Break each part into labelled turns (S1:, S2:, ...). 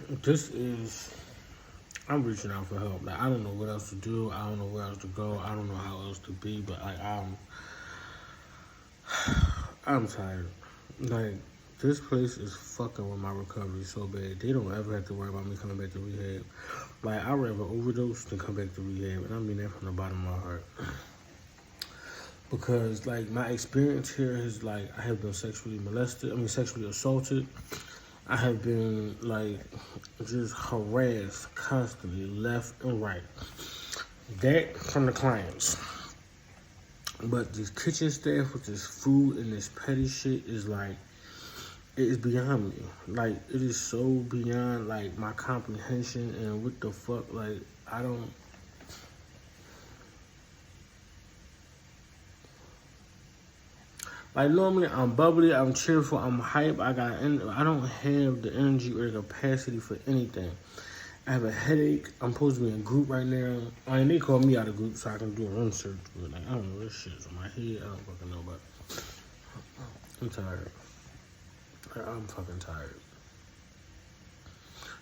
S1: this is, I'm reaching out for help. Like, I don't know what else to do. I don't know where else to go. I don't know how else to be. But like, I'm tired. Like, this place is fucking with my recovery so bad. They don't ever have to worry about me coming back to rehab. Like, I'd rather overdose than come back to rehab, and I mean that from the bottom of my heart. Because like my experience here is like I have been sexually molested. I mean sexually assaulted. I have been like just harassed constantly, left and right. That from the clients. But this kitchen staff with this food and this petty shit is like, it is beyond me. Like, it is so beyond like my comprehension and what the fuck. Like, I don't. Like, normally I'm bubbly, I'm cheerful, I'm hype. I don't have the energy or the capacity for anything. I have a headache. I'm supposed to be in a group right now. I mean, they called me out of group so I can do a room search. But like, I don't know, this shit's on my head. I don't fucking know, but I'm tired. Like, I'm fucking tired.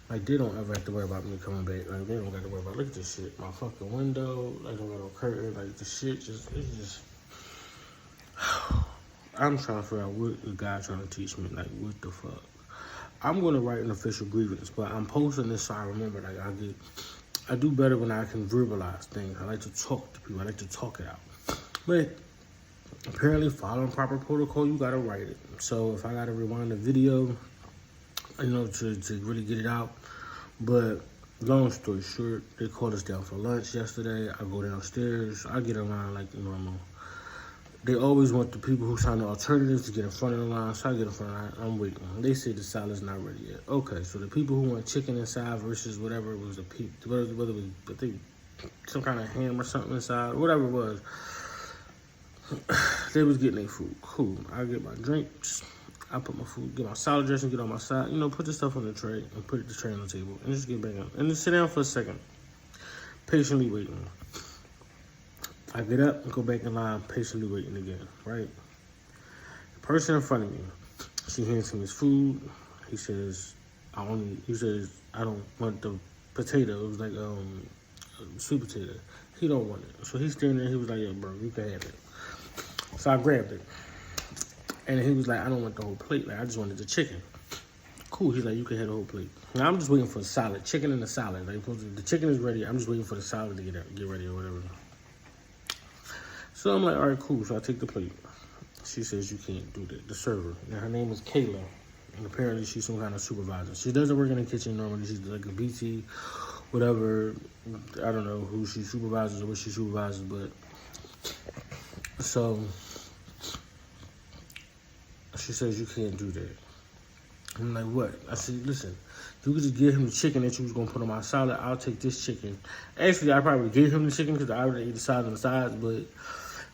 S1: Like, they don't ever have to worry about me coming back. Like, they don't got to worry about, look at this shit. My fucking window, like, don't got no curtain. Like, the shit just, it's just, I'm trying to figure out what the guy trying to teach me. Like, what the fuck? I'm going to write an official grievance, but I'm posting this so I remember. Like, I do better when I can verbalize things. I like to talk to people. I like to talk it out. But apparently, following proper protocol, you got to write it. So if I got to rewind the video, you know, to really get it out. But long story short, they called us down for lunch yesterday. I go downstairs. I get around like normal. They always want the people who sign the alternatives to get in front of the line, so I get in front of the line. I'm waiting. They say the salad's not ready yet. Okay, so the people who want chicken inside versus whatever it was, whether it was, I think, some kind of ham or something inside, whatever it was, they was getting their food. Cool. I get my drinks. I put my food, get my salad dressing, get on my side. You know, put the stuff on the tray and put the tray on the table and just get back up. And just sit down for a second, patiently waiting. I get up and go back in line, patiently waiting again, right? The person in front of me, she hands him his food. He says, I don't want the potato. It was like sweet potato. He don't want it. So he's standing there, he was like, yeah, bro, you can have it. So I grabbed it. And he was like, I don't want the whole plate. Like, I just wanted the chicken. Cool. He's like, you can have the whole plate. Now I'm just waiting for the salad. Chicken and the salad. Like, the chicken is ready. I'm just waiting for the salad to get ready or whatever. So I'm like, all right, cool. So I take the plate. She says you can't do that. The server. Now her name is Kayla, and apparently she's some kind of supervisor. She doesn't work in the kitchen normally. She's like a BT, whatever. I don't know who she supervises or what she supervises, but so she says you can't do that. I'm like, what? I said, listen, you could just give him the chicken that you was gonna put on my salad. I'll take this chicken. Actually, I probably gave him the chicken because I already ate the salad on the sides, but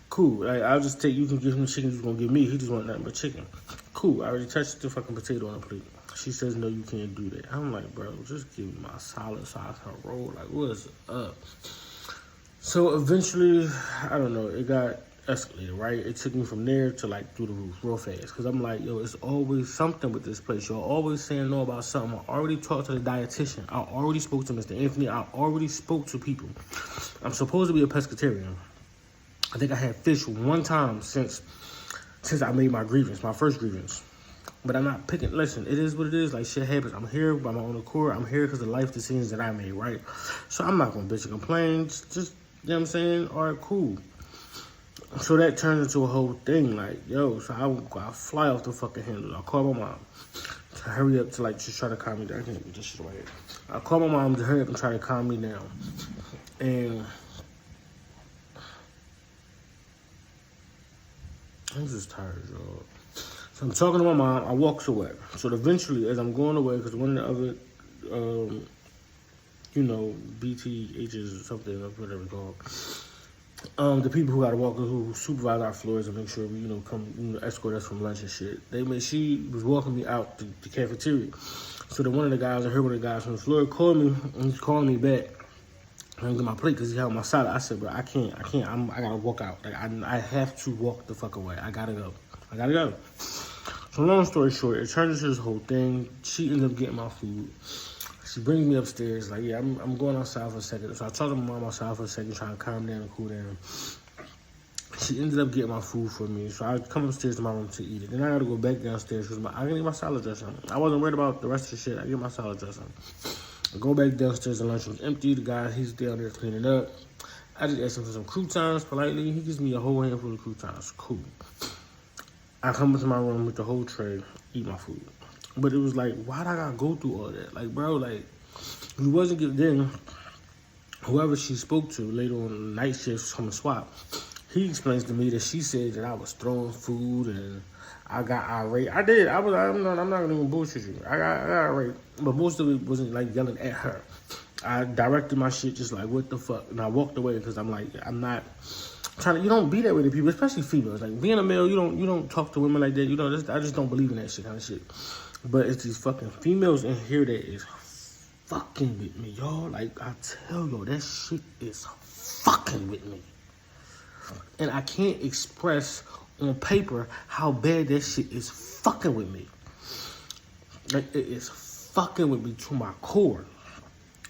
S1: cool. Like, I'll just take, you can give him the chicken you was gonna give me. He just want nothing but chicken. Cool. I already touched the fucking potato on the plate. She says, no, you can't do that. I'm like, bro, just give me my salad so I can roll. Like, what's up? So eventually, I don't know, it got escalated, right? It took me from there to like through the roof real fast. Because I'm like, yo, it's always something with this place. Y'all always saying no about something. I already talked to the dietitian. I already spoke to Mr. Anthony. I already spoke to people. I'm supposed to be a pescatarian. I think I had fish one time since I made my grievance, my first grievance. But I'm not picking. Listen, it is what it is. Like, shit happens. I'm here by my own accord. I'm here because of the life decisions that I made, right? So I'm not going to bitch and complain. Just, you know what I'm saying? All right, cool. So that turned into a whole thing. Like, yo, so I fly off the fucking handle. I call my mom to hurry up to, like, just try to calm me down. I can't get this shit right here. I call my mom to hurry up and try to calm me down. And I'm just tired, y'all. So I'm talking to my mom. I walks away. So eventually, as I'm going away, because one of the other, BTHs or something, whatever it's called, the people who got to walk, who supervise our floors and make sure we, come, escort us from lunch and shit. She was walking me out the cafeteria. So one of the guys, I heard one of the guys from the floor called me, and he's calling me back. I didn't get my plate because he held my salad. I said, bro, I can't. I gotta walk out. Like, I have to walk the fuck away. I gotta go. So long story short, it turned into this whole thing. She ended up getting my food. She brings me upstairs, like, yeah, I'm going outside for a second. So I talked to my mom outside for a second, trying to calm down and cool down. She ended up getting my food for me, so I come upstairs to my room to eat it. Then I gotta go back downstairs because I can eat my salad dressing. I wasn't worried about the rest of the shit. I get my salad dressing. I go back downstairs, the lunchroom's empty. The guy, he's down there cleaning up. I just asked him for some croutons politely. He gives me a whole handful of croutons. Cool. I come into my room with the whole tray, eat my food. But it was like, why'd I gotta go through all that? Like, bro, like, you wasn't getting then. Whoever she spoke to later on the night shift from the swap, he explains to me that she said that I was throwing food and I got irate. I did. I'm not gonna even bullshit you. I got irate, but most of it wasn't like yelling at her. I directed my shit just like, what the fuck, and I walked away because I'm like, I'm not trying to. You don't be that way to people, especially females. Like being a male, you don't talk to women like that. You know, I just don't believe in that shit kind of shit. But it's these fucking females in here that is fucking with me, y'all. Like I tell y'all, that shit is fucking with me. And I can't express on paper how bad that shit is fucking with me. Like, it is fucking with me to my core.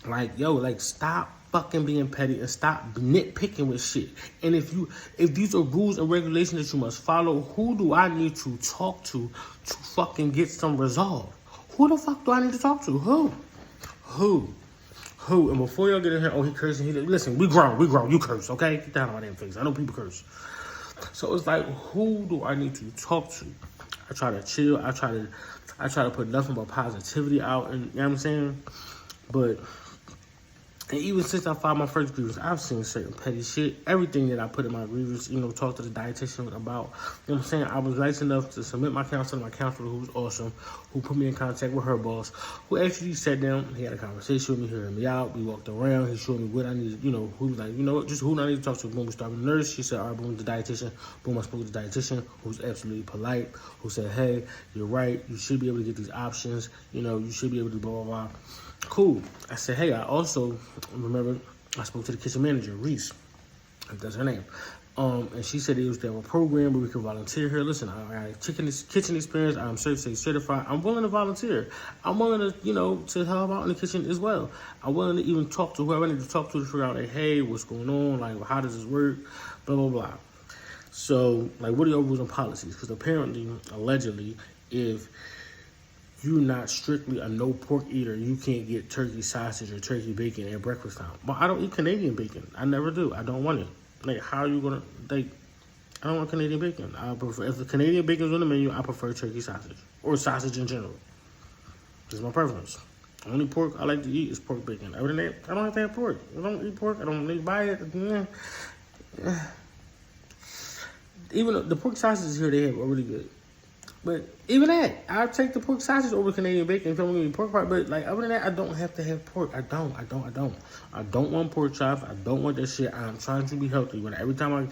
S1: Like, yo, like, stop fucking being petty and stop nitpicking with shit. And if these are rules and regulations that you must follow, who do I need to talk to fucking get some resolve? Who the fuck do I need to talk to? Who? And before y'all get in here, oh, he cursing. Listen, we grown. You curse, okay? Get down on my damn face. I know people curse. So it's like, who do I need to talk to? I try to chill. I try to put nothing but positivity out, and you know what I'm saying? But and even since I filed my first grievance, I've seen certain petty shit. Everything that I put in my grievance, talk to the dietitian about. You know what I'm saying? I was nice enough to submit my counselor, who was awesome, who put me in contact with her boss, who actually sat down, he had a conversation with me, hearing me out. We walked around, he showed me what I needed, who was like, just who I need to talk to. Boom, we started with the nurse. She said, all right, boom, the dietitian. Boom, I spoke with the dietitian, who's absolutely polite, who said, hey, you're right. You should be able to get these options. You should be able to blah, blah, blah. Cool. I said, hey, I also remember I spoke to the kitchen manager, Reese. That's her name. And she said it was there a program where we could volunteer here. Listen, I got kitchen experience. I'm certified. I'm willing to volunteer. I'm willing to, to help out in the kitchen as well. I'm willing to even talk to whoever I need to talk to figure out, like, hey, what's going on? Like, how does this work? Blah, blah, blah. So, like, what are your rules and policies? Because apparently, allegedly, if you're not strictly a no pork eater, you can't get turkey sausage or turkey bacon at breakfast time. But I don't eat Canadian bacon. I never do. I don't want it. Like, how are you gonna, like, I don't want Canadian bacon. I prefer, if the Canadian bacon's on the menu, I prefer turkey sausage. Or sausage in general. This is my preference. The only pork I like to eat is pork bacon. Other than that, I don't have to have pork. I don't eat pork. I don't need to buy it. Even the pork sausages here they have are really good. But even that, I'll take the pork sausage over Canadian bacon if I'm going to eat pork pie. But like other than that, I don't have to have pork. I don't want pork chops. I don't want that shit. I'm trying to be healthy. When every time I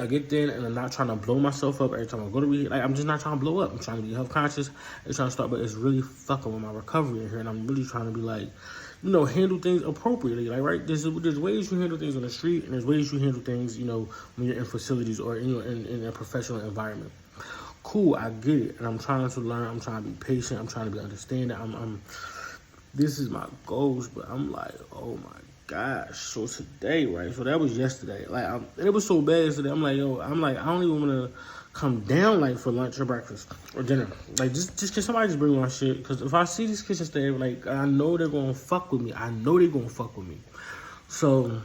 S1: get there and I'm not trying to blow myself up every time I go to eat. Like I'm just not trying to blow up. I'm trying to be health conscious. I'm trying to start, but it's really fucking with my recovery in here, and I'm really trying to be like, handle things appropriately. Like, right, there's ways you handle things on the street, and there's ways you handle things, when you're in facilities or in a professional environment. Cool, I get it, and I'm trying to learn. I'm trying to be patient. I'm trying to be understanding. This is my goals, but I'm like, oh my gosh. So today, right? So that was yesterday. Like, and it was so bad yesterday. I'm like, I don't even want to come down like for lunch or breakfast or dinner. Like, just can somebody just bring my shit? Because if I see these kitchen staff, like, I know they're gonna fuck with me. So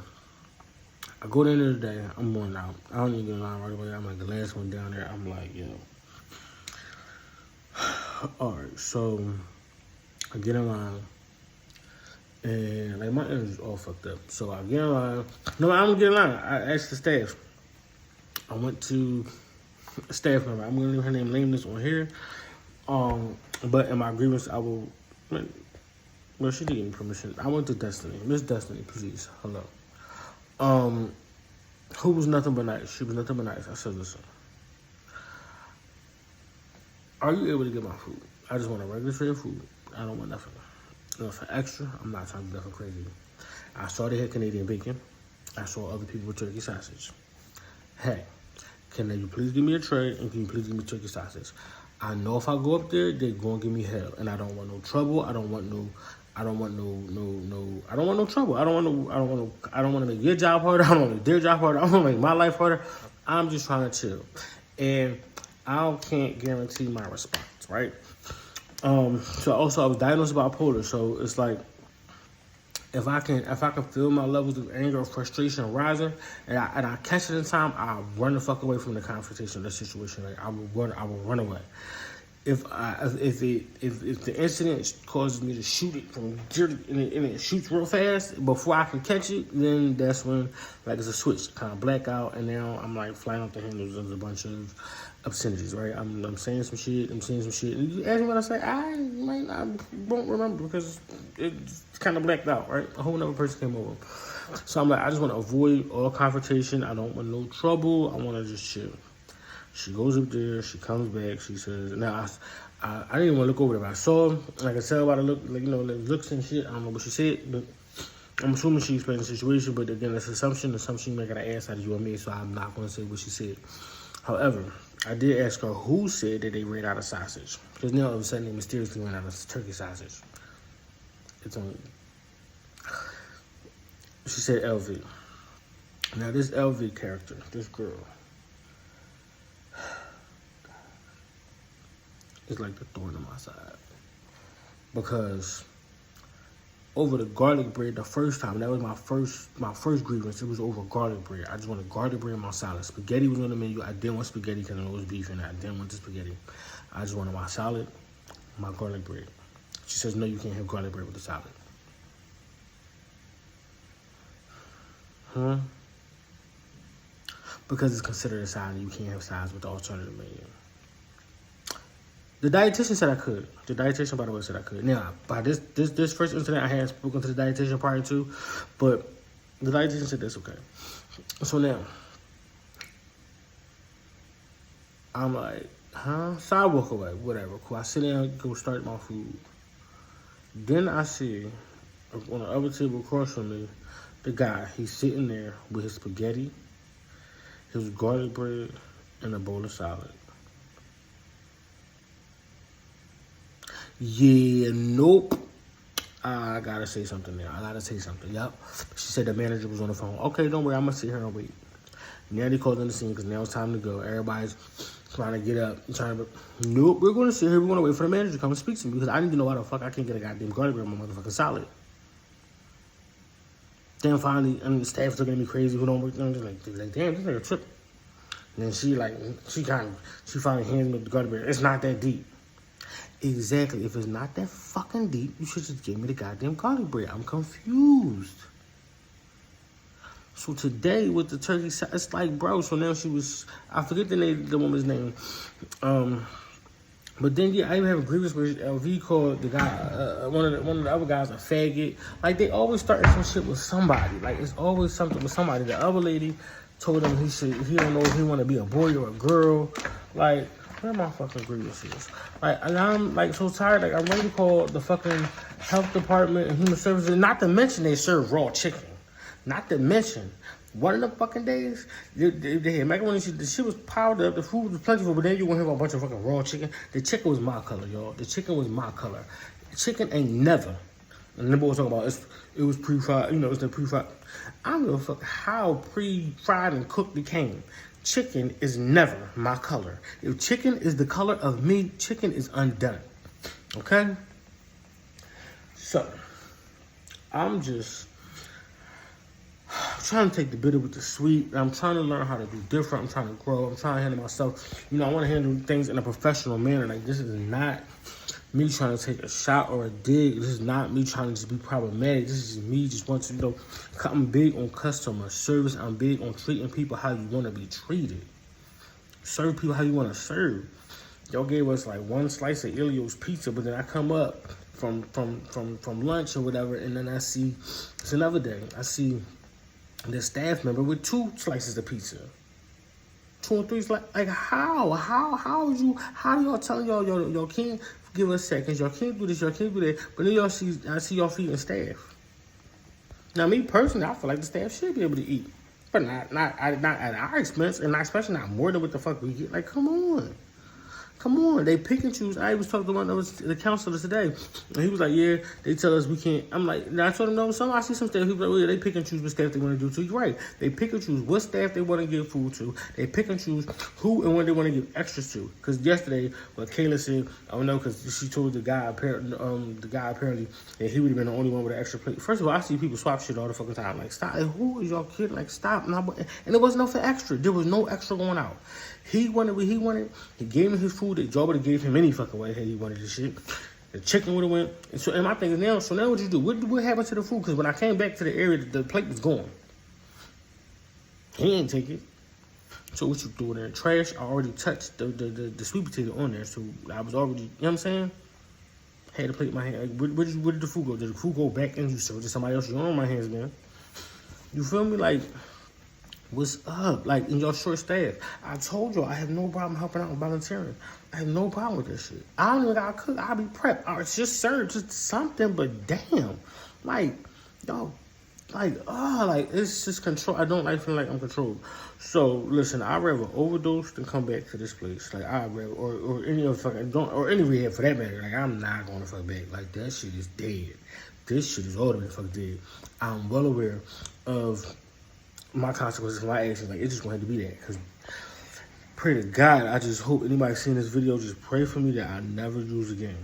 S1: I go down there today. I'm going out. I don't even get in line right away. I'm like the last one down there. I'm like, all right. So I get in line. And like my energy's all fucked up. So I get in line. No, I don't get in line. I asked the staff. I went to a staff member. I'm gonna leave her name nameless on here. But in my grievance, I will. Well, she didn't give me permission. I went to Destiny. Miss Destiny, please. Hello. Who was nothing but nice. She was nothing but nice. I said, listen. Are you able to get my food? I just want a regular straight food. I don't want nothing. For extra, I'm not trying to do nothing crazy. I saw they had Canadian bacon. I saw other people with turkey sausage. Hey, can you please give me a tray and can you please give me turkey sausage? I know if I go up there, they're gonna give me hell, and I don't want no trouble. I don't want no trouble. I don't want to make your job harder. I don't want to make their job harder. I don't want to make my life harder. I'm just trying to chill, and I can't guarantee my response, right? So also I was diagnosed bipolar, so it's like if I can feel my levels of anger or frustration rising, and I catch it in time, I'll run the fuck away from the confrontation, the situation. Like I will run away. If the incident causes me to shoot it from and it shoots real fast before I can catch it, then that's when like it's a switch, kind of blackout, and now I'm like flying off the handles of a bunch of obscenities, right? I'm saying some shit, and you ask me what I say, I won't remember because it's kind of blacked out, right? A whole other person came over. So I'm like, I just want to avoid all confrontation. I don't want no trouble. I want to just chill. She goes up there. She comes back. She says, "Now I didn't even want to look over there. But I saw her. I could tell by the look, like the looks and shit. I don't know what she said, but I'm assuming she explained the situation. But again, it's assumption. Assumption you make an ass out of you or me. So I'm not going to say what she said. However, I did ask her who said that they ran out of sausage, because now all of a sudden they mysteriously ran out of turkey sausage. It's on. She said LV. Now this LV character, this girl, is like the thorn in my side, because over the garlic bread the first time, that was my first grievance. It was over garlic bread. I just wanted garlic bread in my salad. Spaghetti was on the menu. I didn't want spaghetti because I know it was beef in it. I didn't want the spaghetti. I just wanted my salad, my garlic bread. She says, no, you can't have garlic bread with the salad. Because it's considered a salad, you can't have salads with the alternative menu. The dietitian said I could. The dietitian, by the way, said I could. Now, by this first incident, I had spoken to the dietitian prior to, but the dietitian said that's okay. So now, I'm like, So I walk away, whatever. Cool. I sit down, go start my food. Then I see, on the other table across from me, the guy. He's sitting there with his spaghetti, his garlic bread, and a bowl of salad. Yeah, nope. I gotta say something there. Yep. She said the manager was on the phone. Okay, don't worry. I'm gonna sit here and wait. Now they called on the scene because now it's time to go. Everybody's trying to get up. Nope, we're gonna sit here. We're gonna wait for the manager to come and speak to me because I need to know why the fuck I can't get a goddamn garlic bread in my motherfucking salad. Then finally, the staff's looking at me crazy. Who don't work? I'm just like, damn, this nigga tripping. And then she finally hands me the garlic bread. It's not that deep. Exactly. If it's not that fucking deep, you should just give me the goddamn garlic bread. I'm confused. So today with the turkey, it's like, bro. So now I forget the woman's name. But then I even have a grievance with LV called the guy, one of the other guys a faggot. Like they always starting some shit with somebody. Like it's always something with somebody. The other lady told him he don't know if he want to be a boy or a girl. Like, where my fucking grievances? Like, and I'm like so tired. Like I'm ready to call the fucking health department and human services. Not to mention they serve raw chicken. Not to mention, one of the fucking days, they had macaroni, the shit was piled up, the food was plentiful, but then you went here with a bunch of fucking raw chicken. The chicken was my color, y'all. The chicken was my color. The chicken ain't never, and the boy was talking about it was pre-fried, it's the pre-fried. I don't give a fuck how pre-fried and cooked it came. Chicken is never my color. If chicken is the color of me, chicken is undone. Okay? So, I'm just trying to take the bitter with the sweet. I'm trying to learn how to do different. I'm trying to grow. I'm trying to handle myself. I want to handle things in a professional manner. Like, this is not me trying to take a shot or a dig. This is not me trying to just be problematic. This is me just wanting to, I'm big on customer service. I'm big on treating people how you want to be treated. Serve people how you want to serve. Y'all gave us like one slice of Elio's pizza, but then I come up from lunch or whatever, and then I see, it's another day, I see the staff member with 2 slices of pizza. 2 or 3 slices. Like, how do y'all tell y'all can't give us seconds, y'all can't do this, y'all can't do that, but then I see y'all feeding staff. Now, me personally, I feel like the staff should be able to eat, but not at our expense, and especially not more than what the fuck we get. Like, come on. Come on, they pick and choose. I was talking to one of the counselors today, and he was like, "Yeah, they tell us we can't." I'm like, and I told him no. Some I see some staff. He was like, "Well, yeah, they pick and choose what staff they want to do too." You're right. They pick and choose what staff they want to give food to. They pick and choose who and when they want to give extras to. Because yesterday, what Kayla said, I don't know, because she told the guy apparently that he would have been the only one with an extra plate. First of all, I see people swap shit all the fucking time. Like, stop. Like, who is y'all kidding? Like, stop. And it wasn't no for extra. There was no extra going out. He wanted what he wanted. He gave him his food. The job would have gave him any fucking way he wanted this shit. The chicken would have went. And my thing is now, so now what you do? What happened to the food? Because when I came back to the area, the plate was gone. He ain't take it. So what you threw in there? Trash. I already touched the sweet potato on there. So I was already, you know what I'm saying? Had the plate in my hand. Like, where did the food go? Did the food go back and you served to somebody else? You don't know my hands, man. You feel me? Like, what's up? Like, in your short staff. I told you I have no problem helping out and volunteering. I have no problem with this shit. I don't even gotta cook. I'll be prepped. Or just serve just something, but damn. Like, yo, like, it's just control. I don't like feeling like I'm controlled. So, listen, I'd rather overdose than come back to this place. Like, I'd rather, or any other fucking, or any rehab for that matter. Like, I'm not going to fuck back. Like, that shit is dead. This shit is all the way fuck dead. I'm well aware of my consequences for my actions. Like, it just wanted to be that. Because, pray to God, I just hope anybody seeing this video, just pray for me that I never use again.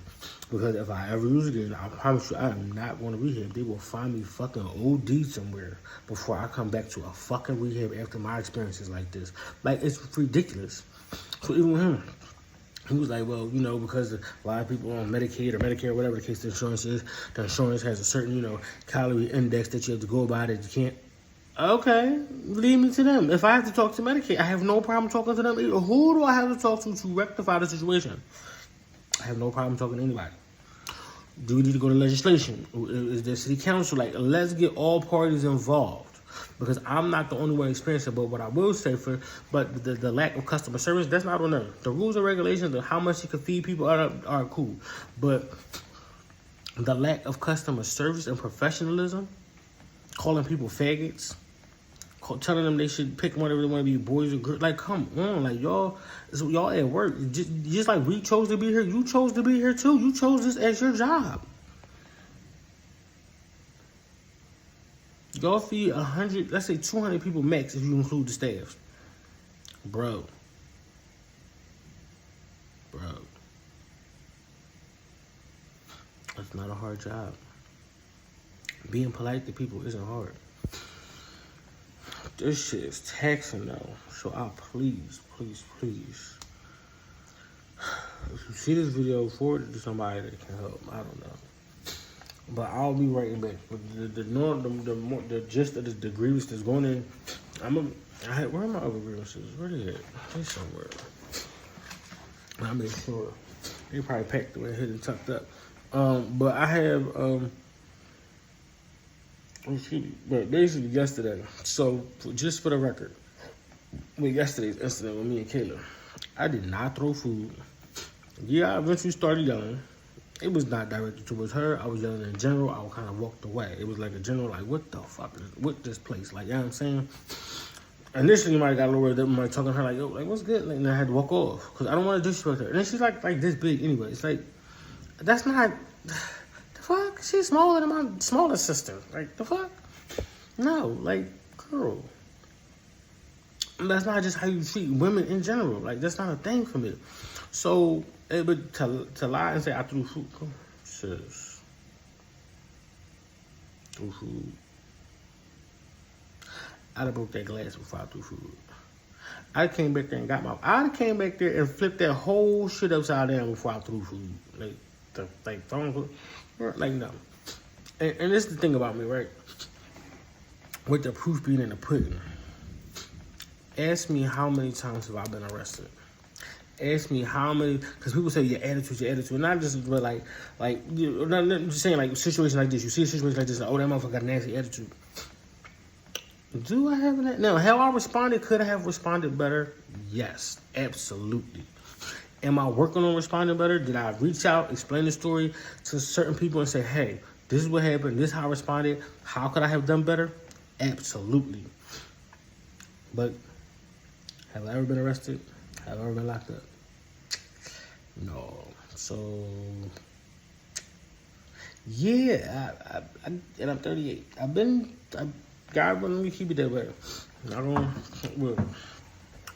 S1: Because if I ever use again, I promise you, I am not going to rehab. They will find me fucking OD somewhere before I come back to a fucking rehab after my experiences like this. Like, it's ridiculous. So even with him, he was like, well, you know, because a lot of people on Medicaid or Medicare, whatever the case the insurance is, the insurance has a certain, you know, calorie index that you have to go by that you can't. Okay, lead me to them. If I have to talk to Medicaid, I have no problem talking to them either. Who do I have to talk to rectify the situation? I have no problem talking to anybody. Do we need to go to legislation? Is there city council? Like, let's get all parties involved. Because I'm not the only one experiencing it. But what I will say but the lack of customer service, that's not on them. The rules and regulations of how much you can feed people are cool. But the lack of customer service and professionalism, calling people faggots, telling them they should pick whatever they want to be, boys or girls. Like, come on, like, y'all at work. Just like we chose to be here, you chose to be here too. You chose this as your job. Y'all feed 100, let's say 200 people max if you include the staff. Bro. That's not a hard job. Being polite to people isn't hard. This shit is taxing though. So please. If you see this video, forward it to somebody that can help. I don't know. But I'll be writing back. But the gist of the grievance that's going in, where are my other grievances? Where they at? They somewhere. I make sure. They probably packed away, hidden, tucked up. But I have, but basically yesterday, so just for the record, with yesterday's incident with me and Kayla, I did not throw food. Yeah, I eventually started yelling. It was not directed towards her. I was yelling in general. I kind of walked away. It was like a general, like, what the fuck is with this place? Like, you know what I'm saying? Initially, you might have got a little worried that I talking to her, like, yo, like, what's good? Like, and I had to walk off because I don't want to disrespect her. And then she's like this big anyway. It's like, that's not, the fuck? She's smaller than my smaller sister. Like, the fuck? No, like, girl. That's not just how you treat women in general. Like, that's not a thing for me. So, but to lie and say I threw food, sis, threw food. I'd have broke that glass before I threw food. I came back there and I'd came back there and flipped that whole shit upside down before I threw food. Like throwing food. Like, no. And this is the thing about me, right? With the proof being in the pudding. Ask me how many times have I been arrested. Ask me how many, because people say your attitude. Not just, but like, you know, not just saying like situations like this. You see a situation like this, like, oh, that motherfucker got a nasty attitude. Do I have that? No. How I responded, could I have responded better? Yes, absolutely. Am I working on responding better? Did I reach out, explain the story to certain people and say, hey, this is what happened, this is how I responded, how could I have done better? Absolutely. But have I ever been arrested? Have I ever been locked up? No. So, yeah, and I'm 38. God wanted me to keep it that way. I don't, well,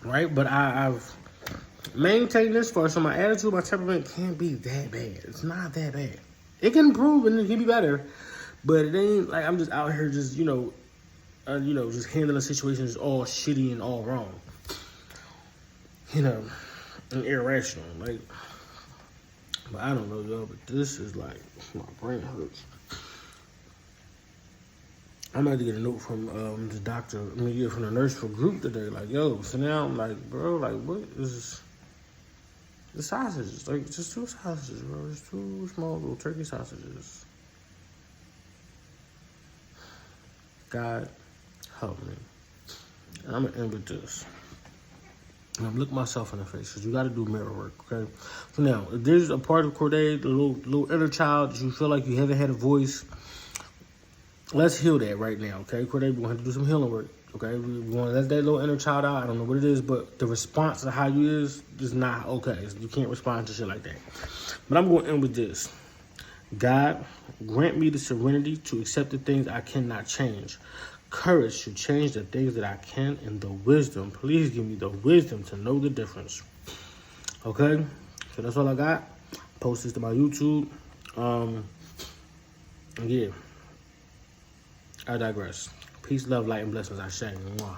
S1: right? But I've maintained this far, so my attitude, my temperament can't be that bad. It's not that bad. It can improve and it can be better, but it ain't like I'm just out here just, just handling situations all shitty and all wrong. And irrational. Like, but I don't know, yo, but this is like, my brain hurts. I'm about to get a note from the doctor, from the nurse for group today. Like, yo, so now I'm like, bro, like, what is the sausages? Like, just 2 sausages, bro. Just 2 small little turkey sausages. God, help me. And I'm gonna end with this. And I'm looking myself in the face, because you got to do mirror work, okay? So now, if there's a part of Corday, the little inner child, that you feel like you haven't had a voice, let's heal that right now, okay? Corday, we're going to have to do some healing work, okay? We're going to let that little inner child out. I don't know what it is, but the response to how you is not okay. You can't respond to shit like that. But I'm going to end with this. God, grant me the serenity to accept the things I cannot change. Courage to change the things that I can, and the wisdom. Please give me the wisdom to know the difference. Okay? So that's all I got. Post this to my YouTube. Yeah. I digress. Peace, love, light, and blessings. I say. Mwah.